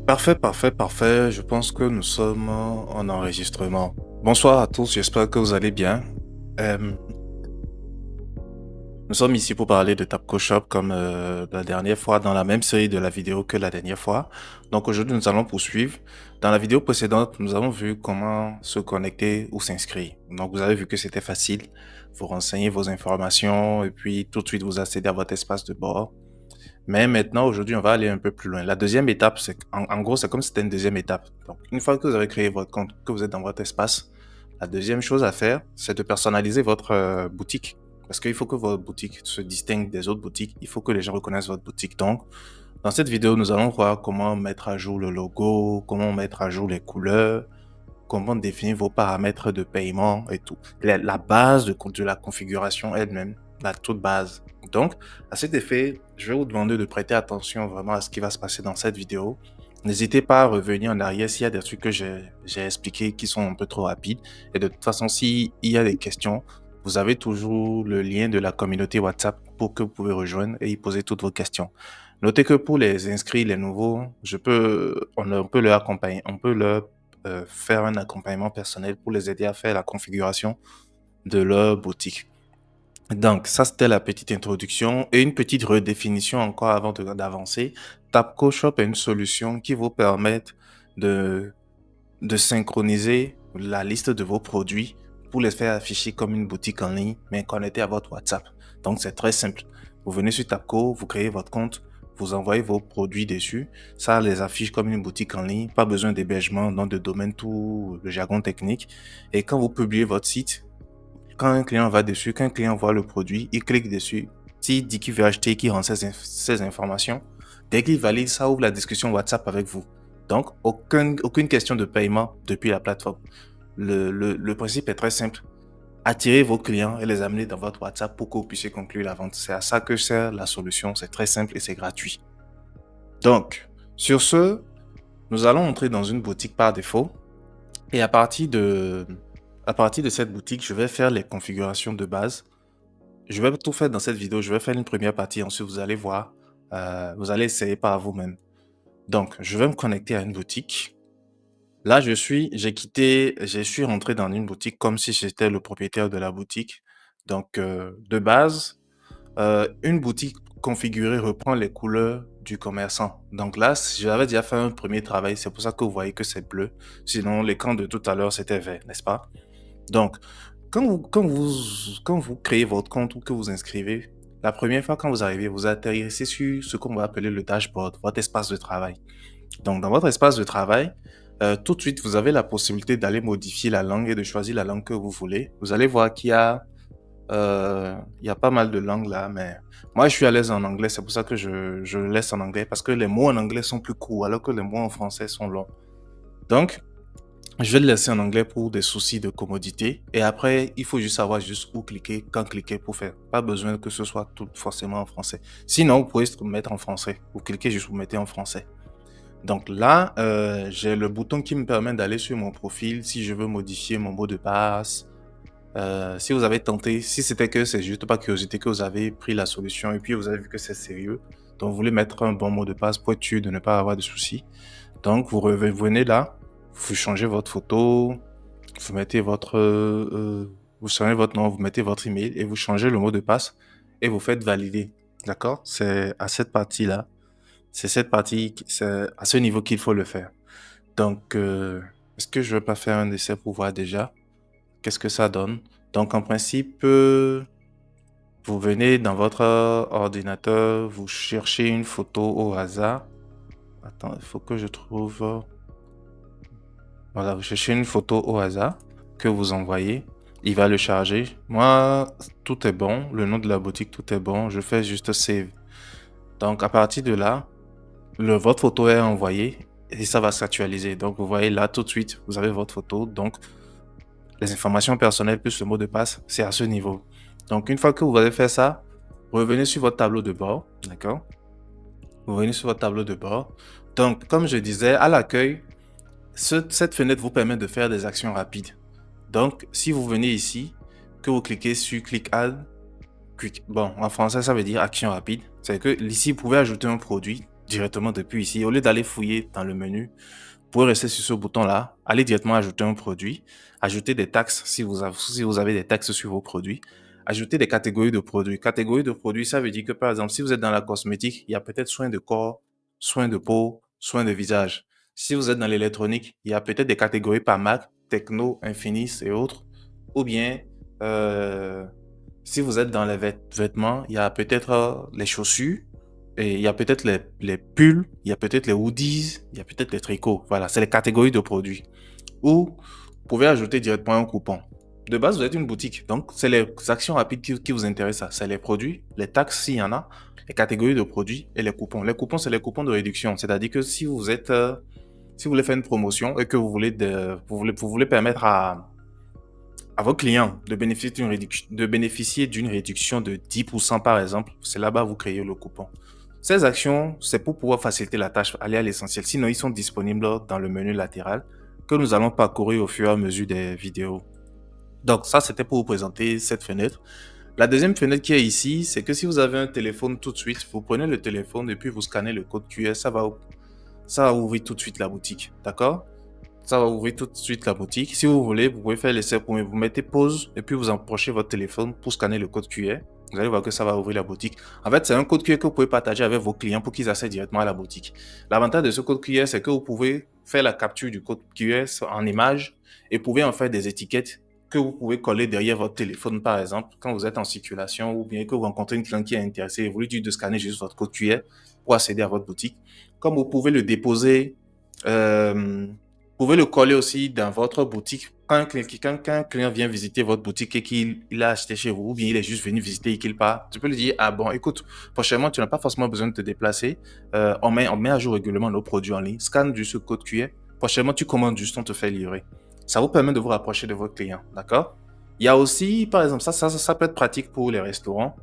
Parfait, parfait, parfait. Je pense que nous sommes en enregistrement. Bonsoir à tous, j'espère que vous allez bien. Euh, Nous sommes ici pour parler de Tapco Shop comme la dernière fois, dans la même série de la vidéo que la dernière fois. Donc aujourd'hui, nous allons poursuivre. Dans la vidéo précédente, nous avons vu comment se connecter ou s'inscrire. Donc vous avez vu que c'était facile. Vous renseignez vos informations et puis tout de suite vous accédez à votre espace de bord. Mais maintenant, aujourd'hui, on va aller un peu plus loin. La deuxième étape, c'est en gros, c'est comme si c'était une deuxième étape. Donc, une fois que vous avez créé votre compte, que vous êtes dans votre espace, la deuxième chose à faire, c'est de personnaliser votre boutique. Parce qu'il faut que votre boutique se distingue des autres boutiques. Il faut que les gens reconnaissent votre boutique. Donc, dans cette vidéo, nous allons voir comment mettre à jour le logo, comment mettre à jour les couleurs, comment définir vos paramètres de paiement et tout. La base de la configuration elle-même, la toute base. Donc, à cet effet, je vais vous demander de prêter attention vraiment à ce qui va se passer dans cette vidéo. N'hésitez pas à revenir en arrière s'il y a des trucs que j'ai expliqués qui sont un peu trop rapides. Et de toute façon, s'il y a des questions, vous avez toujours le lien de la communauté WhatsApp pour que vous pouvez rejoindre et y poser toutes vos questions. Notez que pour les inscrits, les nouveaux, on peut leur accompagner, on peut leur faire un accompagnement personnel pour les aider à faire la configuration de leur boutique. Donc, ça, c'était la petite introduction et une petite redéfinition encore avant d'avancer. Tapco Shop est une solution qui vous permet de, de synchroniser la liste de vos produits pour les faire afficher comme une boutique en ligne, mais connectée à votre WhatsApp. Donc, c'est très simple. Vous venez sur Tapco, vous créez votre compte, vous envoyez vos produits dessus. Ça les affiche comme une boutique en ligne. Pas besoin d'hébergement, nom de domaine, tout le jargon technique. Et quand vous publiez votre site, quand un client va dessus, quand un client voit le produit, il clique dessus. S'il dit qu'il veut acheter, qu'il renseigne ses informations, dès qu'il valide, ça ouvre la discussion WhatsApp avec vous. Donc, aucune question de paiement depuis la plateforme. Le principe est très simple. Attirez vos clients et les amener dans votre WhatsApp pour que vous puissiez conclure la vente. C'est à ça que sert la solution. C'est très simple et c'est gratuit. Donc, sur ce, nous allons entrer dans une boutique par défaut. Et à partir de cette boutique, je vais faire les configurations de base. Je vais tout faire dans cette vidéo. Je vais faire une première partie. Ensuite, vous allez voir. Vous allez essayer par vous-même. Donc, je vais me connecter à une boutique. Là, je suis rentré dans une boutique comme si j'étais le propriétaire de la boutique. Donc, de base, une boutique configurée reprend les couleurs du commerçant. Donc là, j'avais déjà fait un premier travail. C'est pour ça que vous voyez que c'est bleu. Sinon, l'écran de tout à l'heure, c'était vert, n'est-ce pas? Donc, quand vous créez votre compte ou que vous inscrivez, la première fois quand vous arrivez, vous atterrissez sur ce qu'on va appeler le dashboard, votre espace de travail. Donc, dans votre espace de travail, tout de suite, vous avez la possibilité d'aller modifier la langue et de choisir la langue que vous voulez. Vous allez voir il y a pas mal de langues là, mais moi, je suis à l'aise en anglais. C'est pour ça que je le laisse en anglais parce que les mots en anglais sont plus courts alors que les mots en français sont longs. Donc, je vais le laisser en anglais pour des soucis de commodité. Et après, il faut juste savoir juste où cliquer, quand cliquer pour faire. Pas besoin que ce soit tout forcément en français. Sinon, vous pouvez se mettre en français. Vous cliquez juste, vous mettez en français. Donc là, j'ai le bouton qui me permet d'aller sur mon profil si je veux modifier mon mot de passe. Si vous avez tenté, si c'était que c'est juste par curiosité que vous avez pris la solution et puis vous avez vu que c'est sérieux, donc vous voulez mettre un bon mot de passe pour être sûr de ne pas avoir de soucis. Donc vous revenez là, vous changez votre photo, vous mettez vous changez votre nom, vous mettez votre email et vous changez le mot de passe et vous faites valider. D'accord? C'est à cette partie-là. C'est cette partie, c'est à ce niveau qu'il faut le faire. Donc, est-ce que je vais pas faire un essai pour voir déjà qu'est-ce que ça donne? Donc, en principe, vous venez dans votre ordinateur, vous cherchez une photo au hasard. Attends, il faut que je trouve. Voilà, vous cherchez une photo au hasard que vous envoyez. Il va le charger. Moi, tout est bon. Le nom de la boutique, tout est bon. Je fais juste save. Donc, à partir de là, votre photo est envoyée et ça va s'actualiser. Donc, vous voyez là tout de suite, vous avez votre photo. Donc, les informations personnelles plus le mot de passe, c'est à ce niveau. Donc, une fois que vous avez fait ça, revenez sur votre tableau de bord. D'accord? Vous venez sur votre tableau de bord. Donc, comme je disais, à l'accueil, cette fenêtre vous permet de faire des actions rapides. Donc, si vous venez ici, que vous cliquez sur Click Add, bon, en français, ça veut dire action rapide. C'est que ici, vous pouvez ajouter un produit. directement depuis ici. Au lieu d'aller fouiller dans le menu, vous pouvez rester sur ce bouton-là, aller directement ajouter un produit, ajouter des taxes si vous avez des taxes sur vos produits, ajouter des catégories de produits. Catégories de produits, ça veut dire que par exemple, si vous êtes dans la cosmétique, il y a peut-être soins de corps, soins de peau, soins de visage. Si vous êtes dans l'électronique, il y a peut-être des catégories par marque, Techno, Infinis et autres. Ou bien, euh, si vous êtes dans les vêtements, il y a peut-être les chaussures, et il y a peut-être les pulls, il y a peut-être les hoodies, il y a peut-être les tricots. Voilà, c'est les catégories de produits. Ou vous pouvez ajouter directement un coupon. De base, vous êtes une boutique. Donc, c'est les actions rapides qui vous intéressent. C'est les produits, les taxes s'il y en a, les catégories de produits et les coupons. Les coupons, c'est les coupons de réduction. C'est-à-dire que si vous êtes, si vous voulez faire une promotion et que vous voulez permettre à vos clients de bénéficier d'une réduction de 10% par exemple, c'est là-bas que vous créez le coupon. Ces actions, c'est pour pouvoir faciliter la tâche, aller à l'essentiel. Sinon, ils sont disponibles dans le menu latéral que nous allons parcourir au fur et à mesure des vidéos. Donc ça, c'était pour vous présenter cette fenêtre. La deuxième fenêtre qui est ici, c'est que si vous avez un téléphone tout de suite, vous prenez le téléphone et puis vous scannez le code QR, ça va ouvrir tout de suite la boutique. D'accord? Ça va ouvrir tout de suite la boutique. Si vous voulez, vous pouvez faire l'essai pour vous mettez pause et puis vous approchez votre téléphone pour scanner le code QR. Vous allez voir que ça va ouvrir la boutique. En fait, c'est un code QR que vous pouvez partager avec vos clients pour qu'ils accèdent directement à la boutique. L'avantage de ce code QR, c'est que vous pouvez faire la capture du code QR en image et vous pouvez en faire des étiquettes que vous pouvez coller derrière votre téléphone, par exemple, quand vous êtes en circulation ou bien que vous rencontrez une cliente qui est intéressée et vous lui dites de scanner juste votre code QR pour accéder à votre boutique. Comme vous pouvez le déposer, vous pouvez le coller aussi dans votre boutique. Quand un client vient visiter votre boutique et qu'il a acheté chez vous, ou bien il est juste venu visiter et qu'il part, tu peux lui dire, ah bon, écoute, prochainement, tu n'as pas forcément besoin de te déplacer. On met à jour régulièrement nos produits en ligne. Scanne juste ce code QR. Prochainement, tu commandes juste, on te fait livrer. Ça vous permet de vous rapprocher de votre client, d'accord? Il y a aussi, par exemple, ça peut être pratique pour les restaurants.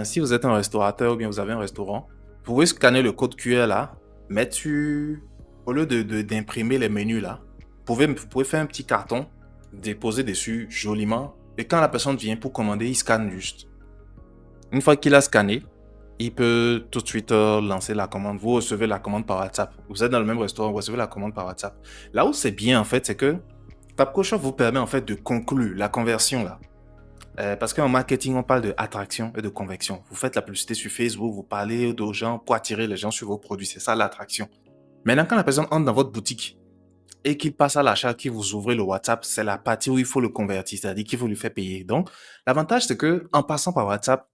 Si vous êtes un restaurateur ou bien vous avez un restaurant, vous pouvez scanner le code QR là, mettre sur, au lieu d'imprimer les menus là, vous pouvez faire un petit carton, déposer dessus joliment, et quand la personne vient pour commander, il scanne juste. Une fois qu'il a scanné, il peut tout de suite lancer la commande. Vous recevez la commande par WhatsApp. Vous êtes dans le même restaurant, vous recevez la commande par WhatsApp. Là où c'est bien en fait, c'est que TapCoShop vous permet en fait de conclure la conversion là. Parce qu'en marketing, on parle de attraction et de convection. Vous faites la publicité sur Facebook, vous parlez aux gens pour attirer les gens sur vos produits. C'est ça l'attraction. Maintenant, quand la personne entre dans votre boutique et qu'il passe à l'achat, qu'il vous ouvrez le WhatsApp, c'est la partie où il faut le convertir, c'est-à-dire qu'il faut lui faire payer. Donc, l'avantage, c'est que en passant par WhatsApp,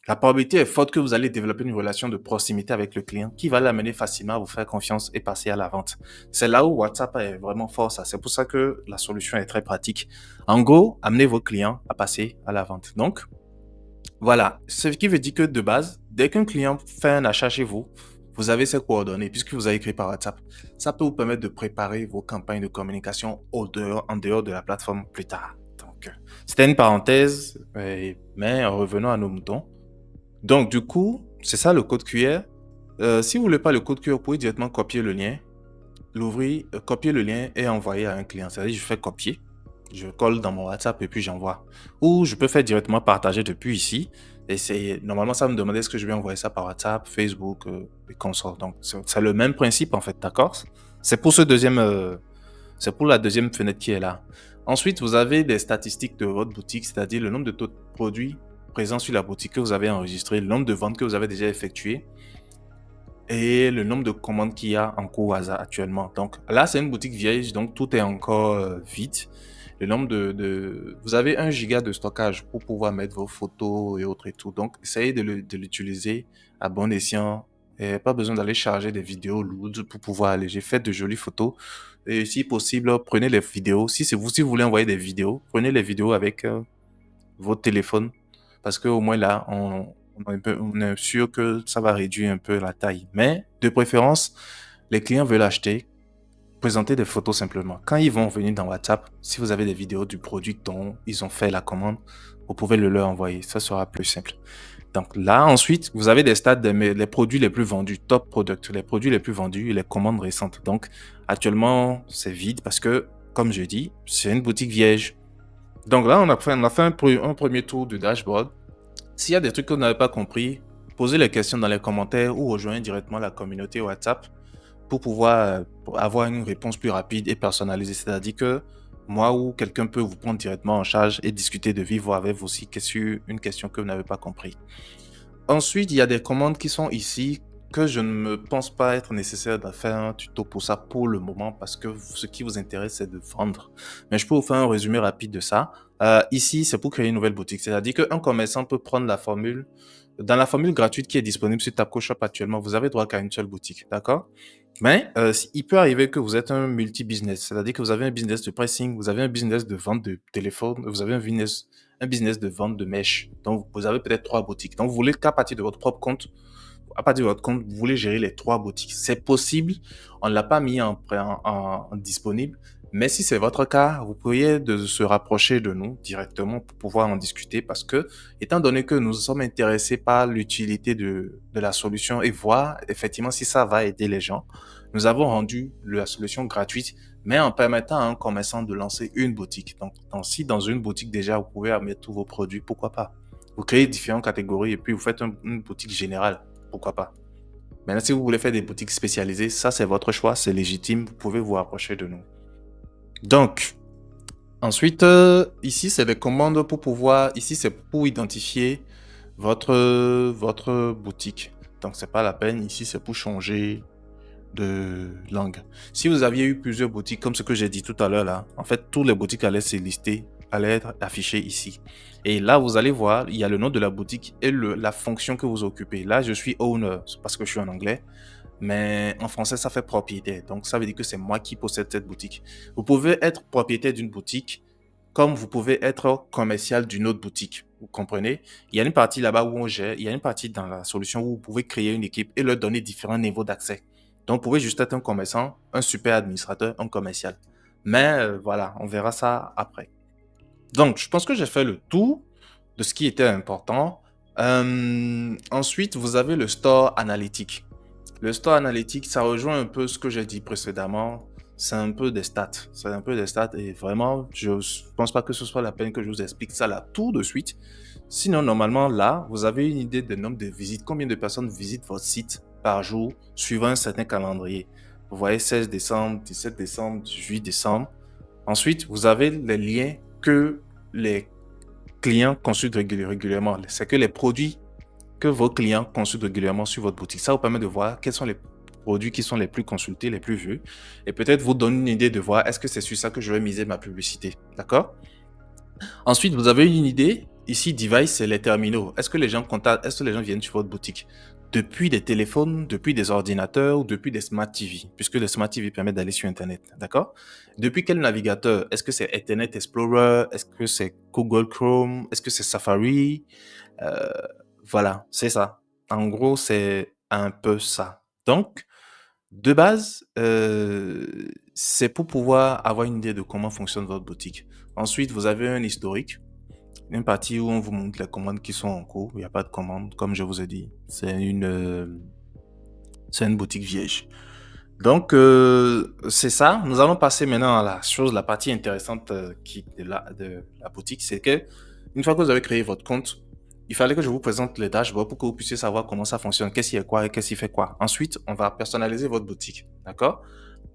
la probabilité est forte que vous allez développer une relation de proximité avec le client qui va l'amener facilement à vous faire confiance et passer à la vente. C'est là où WhatsApp est vraiment fort, ça. C'est pour ça que la solution est très pratique. En gros, amenez vos clients à passer à la vente. Donc, voilà. Ce qui veut dire que de base, dès qu'un client fait un achat chez vous, vous avez ses coordonnées puisque vous avez écrit par WhatsApp. Ça peut vous permettre de préparer vos campagnes de communication en dehors de la plateforme plus tard. Donc, c'était une parenthèse, mais revenons à nos moutons. Donc, du coup, c'est ça le code QR. Si vous ne voulez pas le code QR, vous pouvez directement copier le lien, l'ouvrir, copier le lien et envoyer à un client. C'est-à-dire, je fais copier, je colle dans mon WhatsApp et puis j'envoie. Ou je peux faire directement partager depuis ici. Et c'est normalement, ça me demandait est-ce que je vais envoyer ça par WhatsApp, Facebook et consorts. Donc, c'est le même principe en fait, d'accord? C'est pour c'est pour la deuxième fenêtre qui est là. Ensuite, vous avez des statistiques de votre boutique, c'est-à-dire le nombre de produits présents sur la boutique que vous avez enregistré, le nombre de ventes que vous avez déjà effectuées et le nombre de commandes qu'il y a en cours actuellement. Donc là, c'est une boutique vieille, donc tout est encore vide. Le nombre vous avez 1 giga de stockage pour pouvoir mettre vos photos et autres et tout. Donc, essayez de l'utiliser à bon escient. Et pas besoin d'aller charger des vidéos lourdes pour pouvoir alléger. Faites de jolies photos. Et si possible, prenez les vidéos. Si vous voulez envoyer des vidéos, prenez les vidéos avec votre téléphone. Parce qu'au moins là, on est sûr que ça va réduire un peu la taille. Mais de préférence, les clients veulent acheter. Présenter des photos simplement. Quand ils vont venir dans WhatsApp, si vous avez des vidéos du produit dont ils ont fait la commande, vous pouvez le leur envoyer. Ça sera plus simple. Donc là, ensuite, vous avez des stats les produits les plus vendus, top product, les produits les plus vendus et les commandes récentes. Donc actuellement, c'est vide parce que, comme je dis, c'est une boutique vierge. Donc là, on a fait un premier tour du dashboard. S'il y a des trucs que vous n'avez pas compris, posez les questions dans les commentaires ou rejoignez directement la communauté WhatsApp pour pouvoir avoir une réponse plus rapide et personnalisée. C'est-à-dire que moi ou quelqu'un peut vous prendre directement en charge et discuter de vive voix avec vous aussi sur une question que vous n'avez pas compris. Ensuite, il y a des commandes qui sont ici que je ne me pense pas être nécessaire de faire un tuto pour ça pour le moment parce que ce qui vous intéresse, c'est de vendre. Mais je peux vous faire un résumé rapide de ça. Ici, c'est pour créer une nouvelle boutique. C'est-à-dire qu'un commerçant peut prendre la formule. Dans la formule gratuite qui est disponible sur TapcoShop actuellement, vous avez droit qu'à une seule boutique, d'accord? Mais il peut arriver que vous êtes un multi-business, c'est-à-dire que vous avez un business de pricing, vous avez un business de vente de téléphone, vous avez un business de vente de mèches. Donc, vous avez peut-être 3 boutiques. Donc, vous voulez qu'à partir de votre propre compte, à partir de votre compte, vous voulez gérer les 3 boutiques. C'est possible. On ne l'a pas mis en disponible. Mais si c'est votre cas, vous pourriez de se rapprocher de nous directement pour pouvoir en discuter parce que, étant donné que nous sommes intéressés par l'utilité de la solution et voir effectivement si ça va aider les gens, nous avons rendu la solution gratuite, mais en permettant à un commerçant de lancer une boutique. Donc si dans une boutique déjà, vous pouvez mettre tous vos produits, pourquoi pas? Vous créez différentes catégories et puis vous faites une boutique générale, pourquoi pas? Maintenant, si vous voulez faire des boutiques spécialisées, ça c'est votre choix, c'est légitime, vous pouvez vous rapprocher de nous. Donc, ensuite, ici c'est les commandes pour pouvoir, ici c'est pour identifier votre boutique. Donc c'est pas la peine, ici c'est pour changer de langue. Si vous aviez eu plusieurs boutiques, comme ce que j'ai dit tout à l'heure là, en fait, toutes les boutiques allaient se lister, allaient être affichées ici. Et là, vous allez voir, il y a le nom de la boutique et la fonction que vous occupez. Là, je suis owner, c'est parce que je suis en anglais, mais en français, ça fait propriétaire. Donc, ça veut dire que c'est moi qui possède cette boutique. Vous pouvez être propriétaire d'une boutique comme vous pouvez être commercial d'une autre boutique. Vous comprenez? Il y a une partie là-bas où on gère, il y a une partie dans la solution où vous pouvez créer une équipe et leur donner différents niveaux d'accès. Donc, vous pouvez juste être un commerçant, un super administrateur, un commercial. Mais voilà, on verra ça après. Donc, je pense que j'ai fait le tour de ce qui était important. Ensuite, vous avez le store analytique. Le store analytique, ça rejoint un peu ce que j'ai dit précédemment. C'est un peu des stats. C'est un peu des stats et vraiment, je ne pense pas que ce soit la peine que je vous explique ça là tout de suite. Sinon, normalement, là, vous avez une idée du nombre de visites. Combien de personnes visitent votre site par jour suivant un certain calendrier. Vous voyez 16 décembre, 17 décembre, 18 décembre. Ensuite, vous avez les liens que les clients consultent régulièrement. C'est que les produits que vos clients consultent régulièrement sur votre boutique. Ça vous permet de voir quels sont les produits qui sont les plus consultés, les plus vus. Et peut-être vous donne une idée de voir est-ce que c'est sur ça que je vais miser ma publicité. D'accord? Ensuite, vous avez une idée. Ici, device, c'est les terminaux. Est-ce que les gens contactent, est-ce que les gens viennent sur votre boutique depuis des téléphones, depuis des ordinateurs ou depuis des Smart TV, puisque les Smart TV permettent d'aller sur Internet, d'accord? Depuis quel navigateur? Est-ce que c'est Internet Explorer? Est-ce que c'est Google Chrome? Est-ce que c'est Safari? Euh, voilà, c'est ça. En gros, c'est un peu ça. Donc, de base, c'est pour pouvoir avoir une idée de comment fonctionne votre boutique. Ensuite, vous avez un historique, une partie où on vous montre les commandes qui sont en cours. Il n'y a pas de commande, comme je vous ai dit. C'est une boutique vierge. Donc, c'est ça. Nous allons passer maintenant à la partie intéressante de la boutique. C'est que, une fois que vous avez créé votre compte, il fallait que je vous présente les dashboards pour que vous puissiez savoir comment ça fonctionne, qu'est-ce qui est quoi et qu'est-ce qui fait quoi. Ensuite, on va personnaliser votre boutique. D'accord?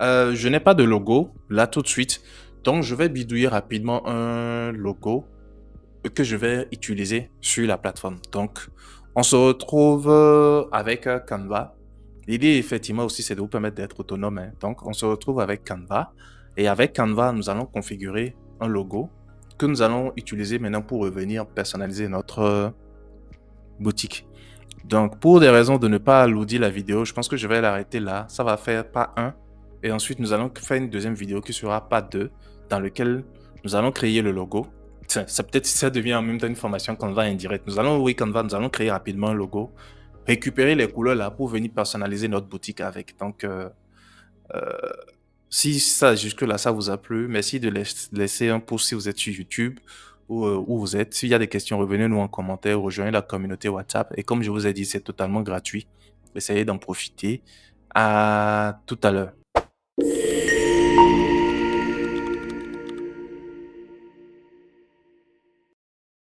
Je n'ai pas de logo là tout de suite. Donc, je vais bidouiller rapidement un logo que je vais utiliser sur la plateforme. Donc, on se retrouve avec Canva. L'idée, effectivement, aussi, c'est de vous permettre d'être autonome, hein. Donc, on se retrouve avec Canva. Et avec Canva, nous allons configurer un logo que nous allons utiliser maintenant pour revenir personnaliser notre boutique. Donc, pour des raisons de ne pas alourdir la vidéo, je pense que je vais l'arrêter là. Ça va faire pas 1. Et ensuite, nous allons faire une deuxième vidéo qui sera pas 2, dans lequel nous allons créer le logo. Ça peut-être si ça devient en même temps une formation Canva indirecte. Nous allons créer rapidement un logo, récupérer les couleurs là pour venir personnaliser notre boutique avec. Donc, si ça jusque-là, ça vous a plu, merci de laisser un pouce si vous êtes sur YouTube ou où vous êtes. S'il y a des questions, revenez-nous en commentaire, rejoignez la communauté WhatsApp. Et comme je vous ai dit, c'est totalement gratuit. Essayez d'en profiter. À tout à l'heure.